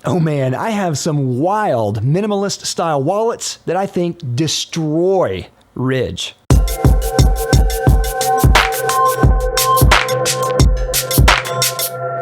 Oh man, I have some wild minimalist style wallets that I think destroy Ridge.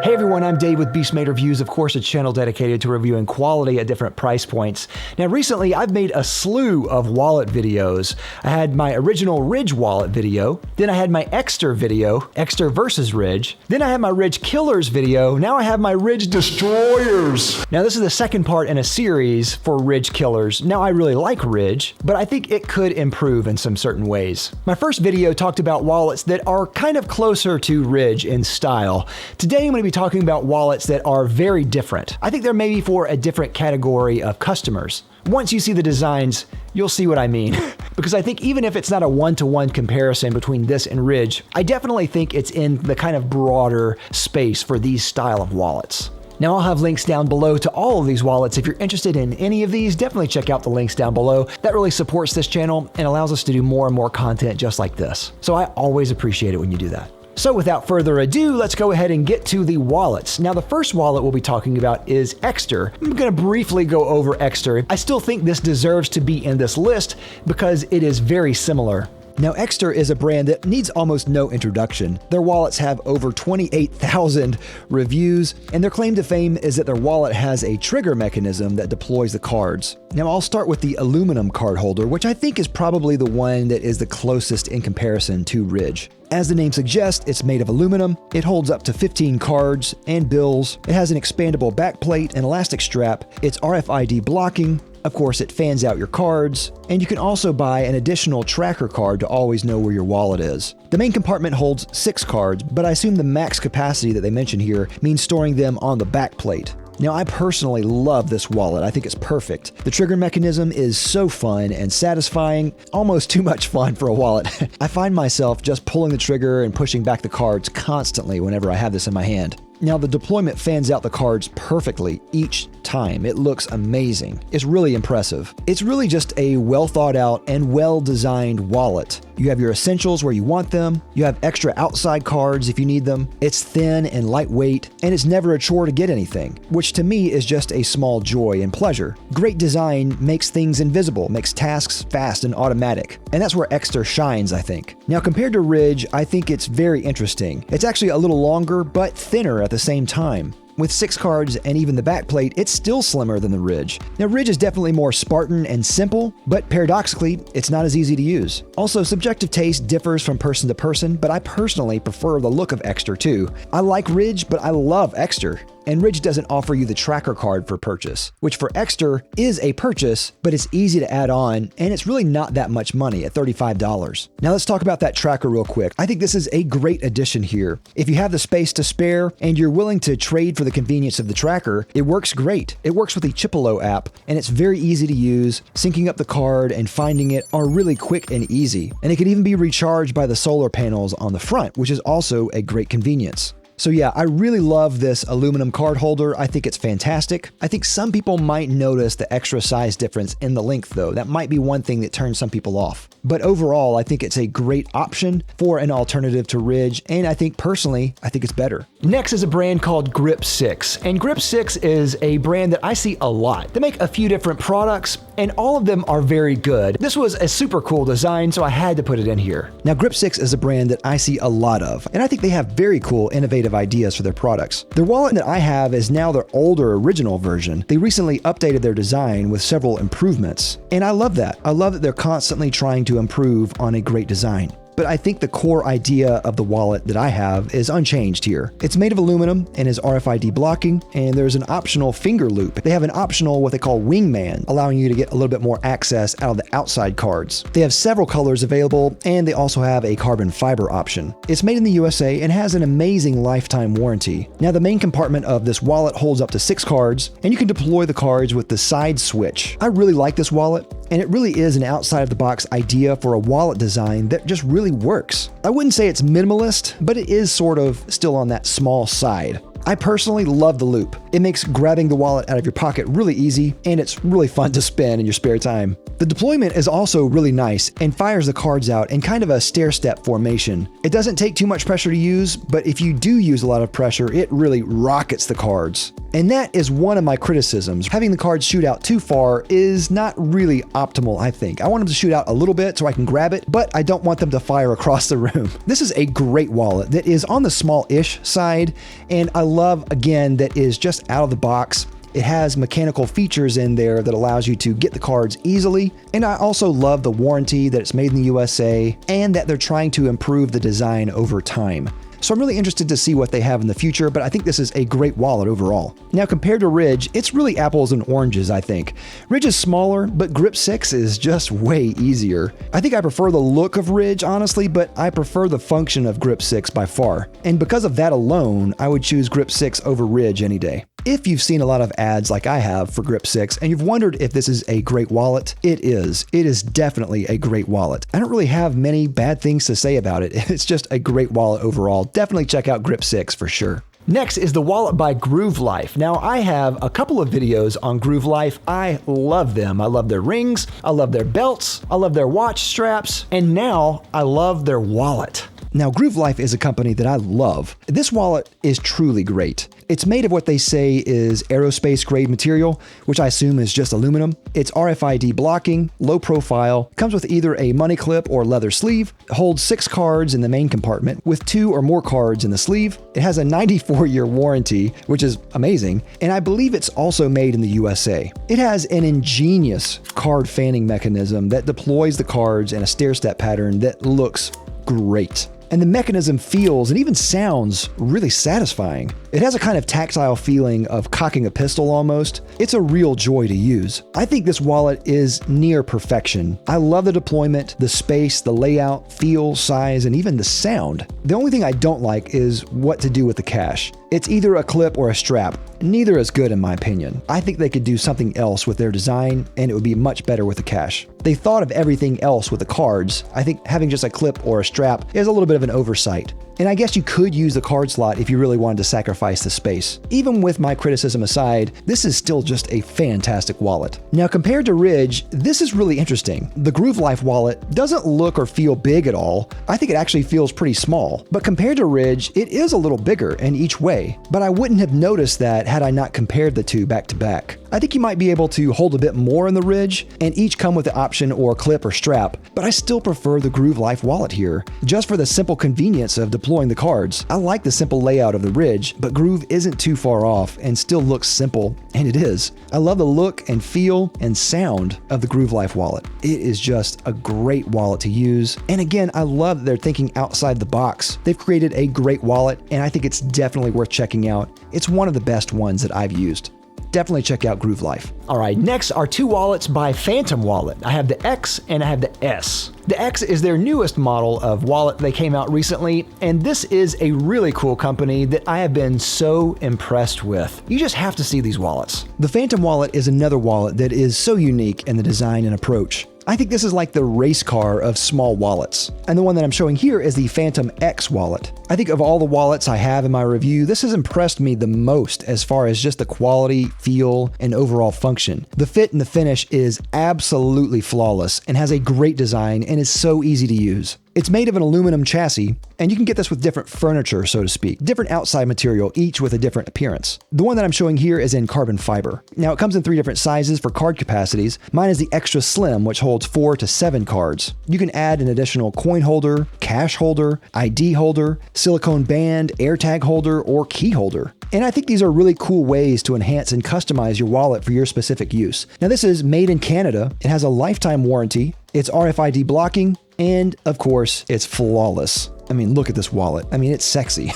Hey everyone, I'm Dave with Beastmade Reviews, of course a channel dedicated to reviewing quality at different price points. Now recently I've made a slew of wallet videos. I had my original Ridge wallet video, then I had my Ekster video, Ekster versus Ridge, then I had my Ridge Killers video, now I have my Ridge Destroyers. Now this is the second part in a series for Ridge Killers. Now I really like Ridge, but I think it could improve in some certain ways. My first video talked about wallets that are kind of closer to Ridge in style. Today I'm going to be talking about wallets that are very different. I think they're maybe for a different category of customers. Once you see the designs, you'll see what I mean. Because I think even if it's not a one-to-one comparison between this and Ridge, I definitely think it's in the kind of broader space for these style of wallets. Now I'll have links down below to all of these wallets. If you're interested in any of these, definitely check out the links down below. That really supports this channel and allows us to do more and more content just like this. So I always appreciate it when you do that. So without further ado, let's go ahead and get to the wallets. Now the first wallet we'll be talking about is Ekster. I'm gonna briefly go over Ekster. I still think this deserves to be in this list because it is very similar. Now Ekster is a brand that needs almost no introduction. Their wallets have over 28,000 reviews, and their claim to fame is that their wallet has a trigger mechanism that deploys the cards. Now I'll start with the aluminum card holder, which I think is probably the one that is the closest in comparison to Ridge. As the name suggests, it's made of aluminum. It holds up to 15 cards and bills. It has an expandable backplate and elastic strap. It's RFID blocking. Of course, it fans out your cards, and you can also buy an additional tracker card to always know where your wallet is. The main compartment holds 6 cards, but I assume the max capacity that they mention here means storing them on the backplate. Now, I personally love this wallet. I think it's perfect. The trigger mechanism is so fun and satisfying, almost too much fun for a wallet. I find myself just pulling the trigger and pushing back the cards constantly whenever I have this in my hand. Now, the deployment fans out the cards perfectly each time. It looks amazing. It's really impressive. It's really just a well thought out and well designed wallet. You have your essentials where you want them. You have extra outside cards if you need them. It's thin and lightweight, and it's never a chore to get anything, which to me is just a small joy and pleasure. Great design makes things invisible, makes tasks fast and automatic. And that's where Ekster shines, I think. Now, compared to Ridge, I think it's very interesting. It's actually a little longer, but thinner at the same time. With 6 cards and even the backplate, it's still slimmer than the Ridge. Now, Ridge is definitely more Spartan and simple, but paradoxically, it's not as easy to use. Also, subjective taste differs from person to person, but I personally prefer the look of Ekster too. I like Ridge, but I love Ekster. And Ridge doesn't offer you the tracker card for purchase, which for Ekster is a purchase, but it's easy to add on, and it's really not that much money at $35. Now let's talk about that tracker real quick. I think this is a great addition here. If you have the space to spare and you're willing to trade for the convenience of the tracker, it works great. It works with the Chipolo app, and it's very easy to use. Syncing up the card and finding it are really quick and easy. And it can even be recharged by the solar panels on the front, which is also a great convenience. So yeah, I really love this aluminum card holder. I think it's fantastic. I think some people might notice the extra size difference in the length though. That might be one thing that turns some people off. But overall, I think it's a great option for an alternative to Ridge, and I think personally, I think it's better. Next is a brand called Grip6, and Grip6 is a brand that I see a lot. They make a few different products, and all of them are very good. This was a super cool design, so I had to put it in here. Now, Grip6 is a brand that I see a lot of, and I think they have very cool, innovative ideas for their products. Their wallet that I have is now their older original version. They recently updated their design with several improvements, and I love that. I love that they're constantly trying to improve on a great design. But I think the core idea of the wallet that I have is unchanged here. It's made of aluminum and is RFID blocking, and there's an optional finger loop. They have an optional what they call wingman, allowing you to get a little bit more access out of the outside cards. They have several colors available, and they also have a carbon fiber option. It's made in the USA and has an amazing lifetime warranty. Now, the main compartment of this wallet holds up to 6 cards, and you can deploy the cards with the side switch. I really like this wallet, and it really is an outside-of-the-box idea for a wallet design that just really works. I wouldn't say it's minimalist, but it is sort of still on that small side. I personally love the loop. It makes grabbing the wallet out of your pocket really easy, and it's really fun to spin in your spare time. The deployment is also really nice and fires the cards out in kind of a stair-step formation. It doesn't take too much pressure to use, but if you do use a lot of pressure, it really rockets the cards. And that is one of my criticisms. Having the cards shoot out too far is not really optimal, I think. I want them to shoot out a little bit so I can grab it, but I don't want them to fire across the room. This is a great wallet that is on the small-ish side, and I love, again, that is just out of the box. It has mechanical features in there that allows you to get the cards easily. And I also love the warranty that it's made in the USA and that they're trying to improve the design over time. So I'm really interested to see what they have in the future, but I think this is a great wallet overall. Now, compared to Ridge, it's really apples and oranges, I think. Ridge is smaller, but Grip 6 is just way easier. I think I prefer the look of Ridge, honestly, but I prefer the function of Grip 6 by far. And because of that alone, I would choose Grip 6 over Ridge any day. If you've seen a lot of ads like I have for Grip 6 and you've wondered if this is a great wallet, it is. It is definitely a great wallet. I don't really have many bad things to say about it. It's just a great wallet overall. Definitely check out Grip 6 for sure. Next is the wallet by Groove Life. Now, I have a couple of videos on Groove Life. I love them. I love their rings, I love their belts, I love their watch straps, and now I love their wallet. Now, Groove Life is a company that I love. This wallet is truly great. It's made of what they say is aerospace grade material, which I assume is just aluminum. It's RFID blocking, low profile, comes with either a money clip or leather sleeve, holds 6 cards in the main compartment with 2 or more cards in the sleeve. It has a 94-year warranty, which is amazing, and I believe it's also made in the USA. It has an ingenious card fanning mechanism that deploys the cards in a stair-step pattern that looks great. And the mechanism feels and even sounds really satisfying. It has a kind of tactile feeling of cocking a pistol almost. It's a real joy to use. I think this wallet is near perfection. I love the deployment, the space, the layout, feel, size, and even the sound. The only thing I don't like is what to do with the cash. It's either a clip or a strap. Neither is good in my opinion. I think they could do something else with their design and it would be much better with the cash. They thought of everything else with the cards. I think having just a clip or a strap is a little bit of an oversight. And I guess you could use the card slot if you really wanted to sacrifice the space. Even with my criticism aside, this is still just a fantastic wallet. Now, compared to Ridge, this is really interesting. The Groove Life wallet doesn't look or feel big at all. I think it actually feels pretty small. But compared to Ridge, it is a little bigger in each way. But I wouldn't have noticed that had I not compared the two back to back. I think you might be able to hold a bit more in the Ridge and each come with the option or clip or strap, but I still prefer the Groove Life wallet here, just for the simple convenience of deploying the cards. I like the simple layout of the Ridge, but Groove isn't too far off and still looks simple, and it is. I love the look and feel and sound of the Groove Life wallet. It is just a great wallet to use, and again, I love that they're thinking outside the box. They've created a great wallet, and I think it's definitely worth checking out. It's one of the best ones that I've used. Definitely check out Groove Life. All right, next are 2 wallets by Phantom Wallet. I have the X and I have the S. The X is their newest model of wallet. They came out recently, and this is a really cool company that I have been so impressed with. You just have to see these wallets. The Phantom Wallet is another wallet that is so unique in the design and approach. I think this is like the race car of small wallets. And the one that I'm showing here is the Phantom X wallet. I think of all the wallets I have in my review, this has impressed me the most as far as just the quality, feel, and overall function. The fit and the finish is absolutely flawless and has a great design and is so easy to use. It's made of an aluminum chassis, and you can get this with different furniture, so to speak, different outside material, each with a different appearance. The one that I'm showing here is in carbon fiber. Now, it comes in 3 different sizes for card capacities. Mine is the extra slim, which holds 4 to 7 cards. You can add an additional coin holder, cash holder, ID holder, silicone band, AirTag holder, or key holder. And I think these are really cool ways to enhance and customize your wallet for your specific use. Now, this is made in Canada. It has a lifetime warranty. It's RFID blocking. And of course, it's flawless. I mean, look at this wallet. I mean, it's sexy.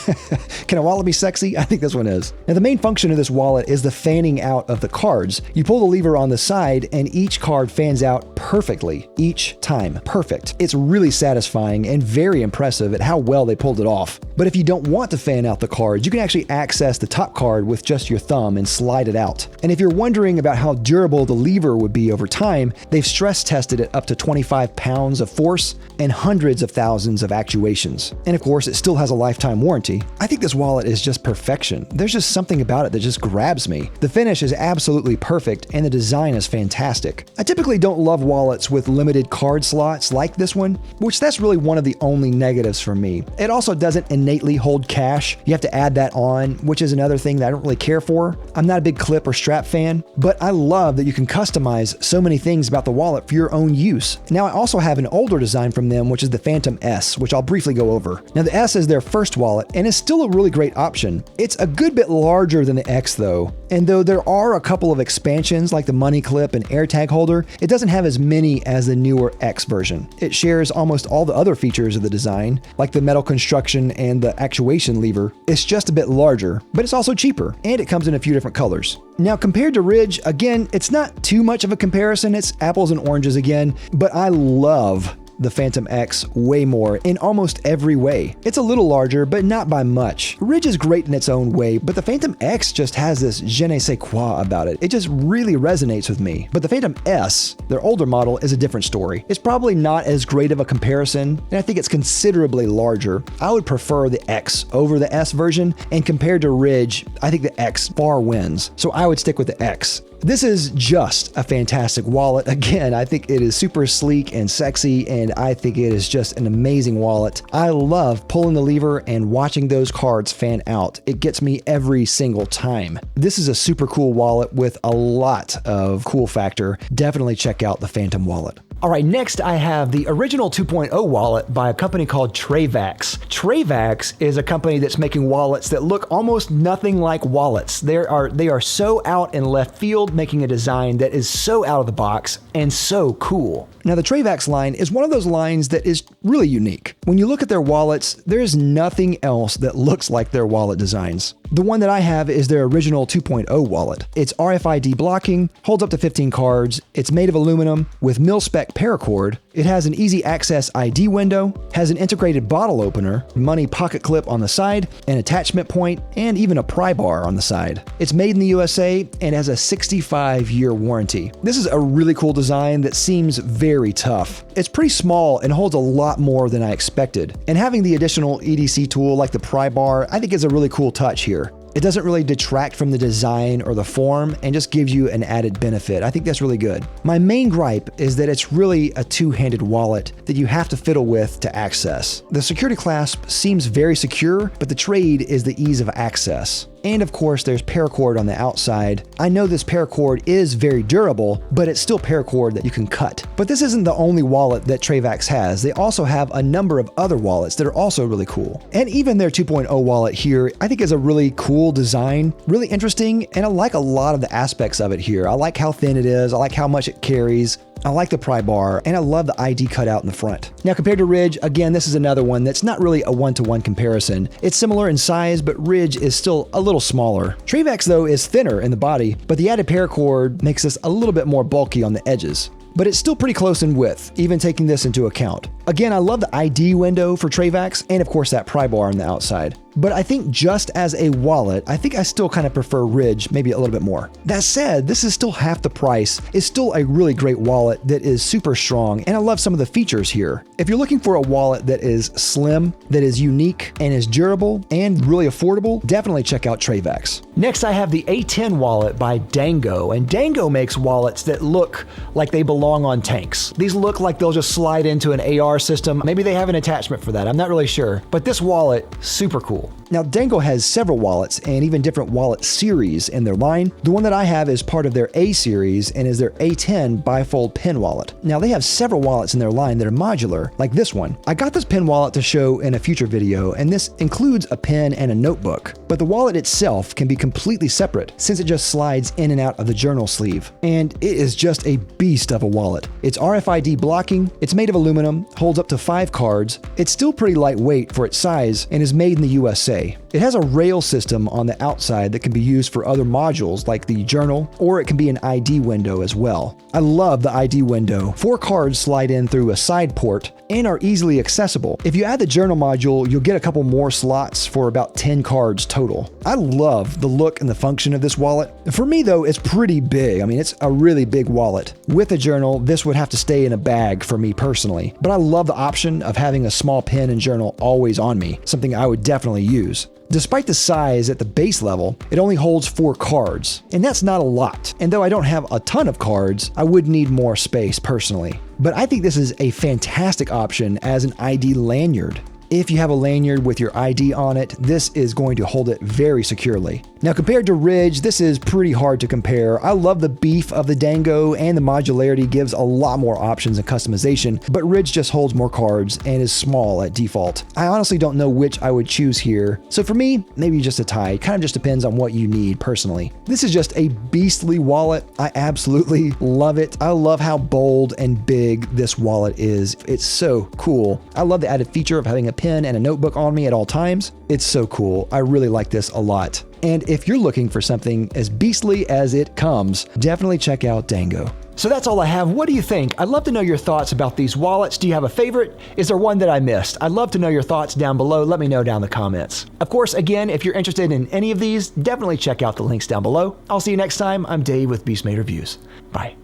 Can a wallet be sexy? I think this one is. Now, the main function of this wallet is the fanning out of the cards. You pull the lever on the side and each card fans out perfectly each time. Perfect. It's really satisfying and very impressive at how well they pulled it off. But if you don't want to fan out the cards, you can actually access the top card with just your thumb and slide it out. And if you're wondering about how durable the lever would be over time, they've stress tested it up to 25 pounds of force and hundreds of thousands of actuations. cards. And of course, it still has a lifetime warranty. I think this wallet is just perfection. There's just something about it that just grabs me. The finish is absolutely perfect and the design is fantastic. I typically don't love wallets with limited card slots like this one, which that's really one of the only negatives for me. It also doesn't innately hold cash. You have to add that on, which is another thing that I don't really care for. I'm not a big clip or strap fan, but I love that you can customize so many things about the wallet for your own use. Now, I also have an older design from them, which is the Phantom S, which I'll briefly go over. Now, the S is their first wallet and is still a really great option. It's a good bit larger than the X though, and though there are a couple of expansions like the money clip and AirTag holder, it doesn't have as many as the newer X version. It shares almost all the other features of the design, like the metal construction and the actuation lever. It's just a bit larger, but it's also cheaper, and it comes in a few different colors. Now, compared to Ridge, again, it's not too much of a comparison. It's apples and oranges again, but I love the Phantom X way more in almost every way. It's a little larger, but not by much. Ridge is great in its own way, but the Phantom X just has this je ne sais quoi about it. It just really resonates with me. But the Phantom S, their older model, is a different story. It's probably not as great of a comparison, and I think it's considerably larger. I would prefer the X over the S version, and compared to Ridge, I think the X far wins. So I would stick with the X. This is just a fantastic wallet. Again, I think it is super sleek and sexy, and I think it is just an amazing wallet. I love pulling the lever and watching those cards fan out. It gets me every single time. This is a super cool wallet with a lot of cool factor. Definitely check out the Phantom wallet. All right, next I have the original 2.0 wallet by a company called Travax. Travax is a company that's making wallets that look almost nothing like wallets. They are so out in left field, making a design that is so out of the box and so cool. Now, the Travax line is one of those lines that is really unique. When you look at their wallets, there is nothing else that looks like their wallet designs. The one that I have is their original 2.0 wallet. It's RFID blocking, holds up to 15 cards, it's made of aluminum with mil-spec paracord, it has an easy access ID window, has an integrated bottle opener, money pocket clip on the side, an attachment point, and even a pry bar on the side. It's made in the USA and has a 65-year warranty. This is a really cool design that seems very tough. It's pretty small and holds a lot more than I expected. And having the additional EDC tool like the pry bar, I think is a really cool touch here. It doesn't really detract from the design or the form and just gives you an added benefit. I think that's really good. My main gripe is that it's really a two-handed wallet that you have to fiddle with to access. The security clasp seems very secure, but the trade is the ease of access. And of course, there's paracord on the outside. I know this paracord is very durable, but it's still paracord that you can cut. But this isn't the only wallet that Travax has. They also have a number of other wallets that are also really cool. And even their 2.0 wallet here, I think is a really cool design, really interesting, and I like a lot of the aspects of it here. I like how thin it is, I like how much it carries, I like the pry bar, and I love the ID cutout in the front. Now, compared to Ridge, again, this is another one that's not really a one-to-one comparison. It's similar in size, but Ridge is still a little smaller. Travax, though, is thinner in the body, but the added paracord makes this a little bit more bulky on the edges. But it's still pretty close in width, even taking this into account. Again, I love the ID window for Travax, and of course that pry bar on the outside. But I think just as a wallet, I think I still kind of prefer Ridge maybe a little bit more. That said, this is still half the price. It's still a really great wallet that is super strong, and I love some of the features here. If you're looking for a wallet that is slim, that is unique, and is durable, and really affordable, definitely check out Travax. Next, I have the A10 wallet by Dango, and Dango makes wallets that look like they belong on tanks. These look like they'll just slide into an AR system. Maybe they have an attachment for that, I'm not really sure. But this wallet, super cool. Now, Dango has several wallets and even different wallet series in their line. The one that I have is part of their A series and is their A10 bifold pen wallet. Now, they have several wallets in their line that are modular, like this one. I got this pen wallet to show in a future video, and this includes a pen and a notebook. But the wallet itself can be completely separate since it just slides in and out of the journal sleeve. And it is just a beast of a wallet. It's RFID blocking, it's made of aluminum, holds up to 5 cards, it's still pretty lightweight for its size, and is made in the USA. USA. It has a rail system on the outside that can be used for other modules like the journal, or it can be an ID window as well. I love the ID window. 4 cards slide in through a side port and are easily accessible. If you add the journal module, you'll get a couple more slots for about 10 cards total. I love the look and the function of this wallet. For me though, it's pretty big. I mean, it's a really big wallet. With a journal, this would have to stay in a bag for me personally, but I love the option of having a small pen and journal always on me, something I would definitely use. Despite the size at the base level, it only holds 4 cards, and that's not a lot. And though I don't have a ton of cards, I would need more space personally. But I think this is a fantastic option as an ID lanyard. If you have a lanyard with your ID on it, this is going to hold it very securely. Now compared to Ridge, this is pretty hard to compare. I love the beef of the Dango, and the modularity gives a lot more options and customization, but Ridge just holds more cards and is small at default. I honestly don't know which I would choose here, so for me, maybe just a tie. It kind of just depends on what you need personally. This is just a beastly wallet. I absolutely love it. I love how bold and big this wallet is. It's so cool. I love the added feature of having a pen and a notebook on me at all times. It's so cool. I really like this a lot. And if you're looking for something as beastly as it comes, definitely check out Dango. So that's all I have. What do you think? I'd love to know your thoughts about these wallets. Do you have a favorite? Is there one that I missed? I'd love to know your thoughts down below. Let me know down in the comments. Of course, again, if you're interested in any of these, definitely check out the links down below. I'll see you next time. I'm Dave with Beastmade Reviews. Bye.